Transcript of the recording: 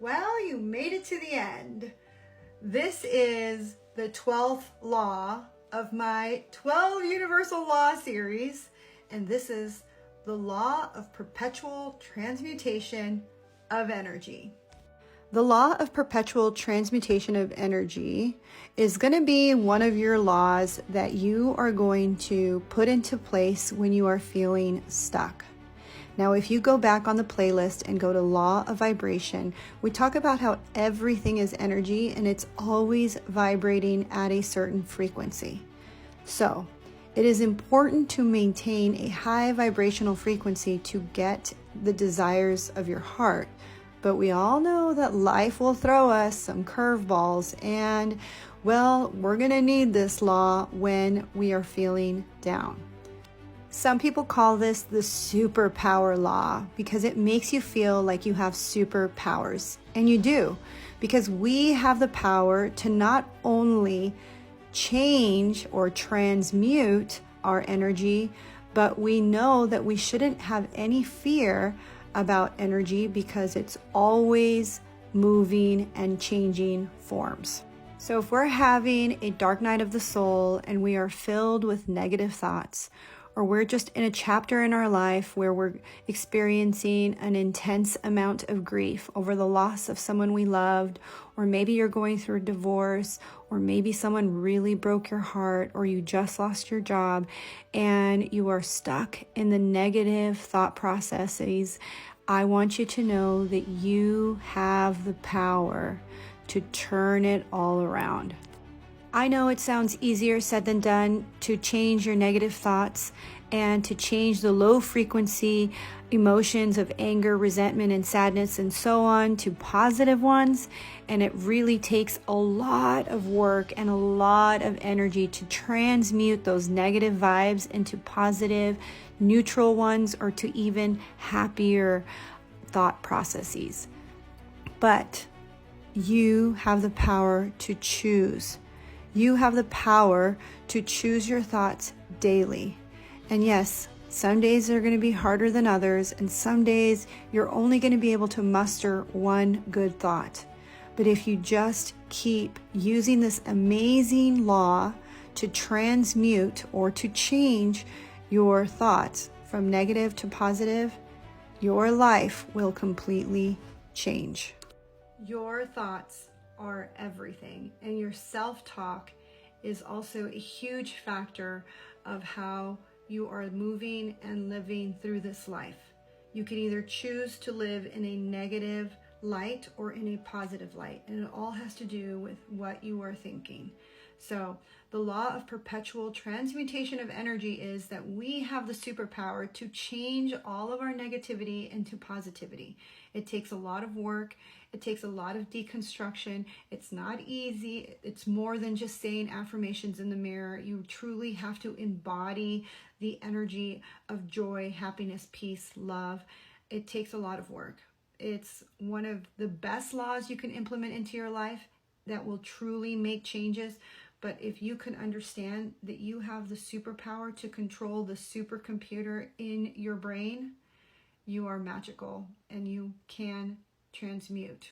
Well, you made it to the end. This is the 12th law of my 12 Universal Law series, and this is the law of perpetual transmutation of energy. The law of perpetual transmutation of energy is going to be one of your laws that you are going to put into place when you are feeling stuck. Now, if you go back on the playlist and go to Law of Vibration, we talk about how everything is energy and it's always vibrating at a certain frequency. So, it is important to maintain a high vibrational frequency to get the desires of your heart. But we all know that life will throw us some curveballs, and well, we're going to need this law when we are feeling down. Some people call this the superpower law because it makes you feel like you have superpowers. And you do, because we have the power to not only change or transmute our energy, but we know that we shouldn't have any fear about energy because it's always moving and changing forms. So if we're having a dark night of the soul and we are filled with negative thoughts, or we're just in a chapter in our life where we're experiencing an intense amount of grief over the loss of someone we loved, or maybe you're going through a divorce, or maybe someone really broke your heart, or you just lost your job and you are stuck in the negative thought processes, I want you to know that you have the power to turn it all around. I know it sounds easier said than done to change your negative thoughts and to change the low frequency emotions of anger, resentment, and sadness and so on to positive ones. And it really takes a lot of work and a lot of energy to transmute those negative vibes into positive, neutral ones, or to even happier thought processes. But you have the power to choose. You have the power to choose your thoughts daily. And yes, some days are going to be harder than others, and some days you're only going to be able to muster one good thought. But if you just keep using this amazing law to transmute or to change your thoughts from negative to positive, your life will completely change. Your thoughts are everything, and your self-talk is also a huge factor of how you are moving and living through this life. You can either choose to live in a negative light or in a positive light, and it all has to do with what you are thinking. So the law of perpetual transmutation of energy is that we have the superpower to change all of our negativity into positivity. It takes a lot of work. It takes a lot of deconstruction. It's not easy. It's more than just saying affirmations in the mirror. You truly have to embody the energy of joy, happiness, peace, love. It takes a lot of work. It's one of the best laws you can implement into your life that will truly make changes. But if you can understand that you have the superpower to control the supercomputer in your brain, you are magical and you can transmute.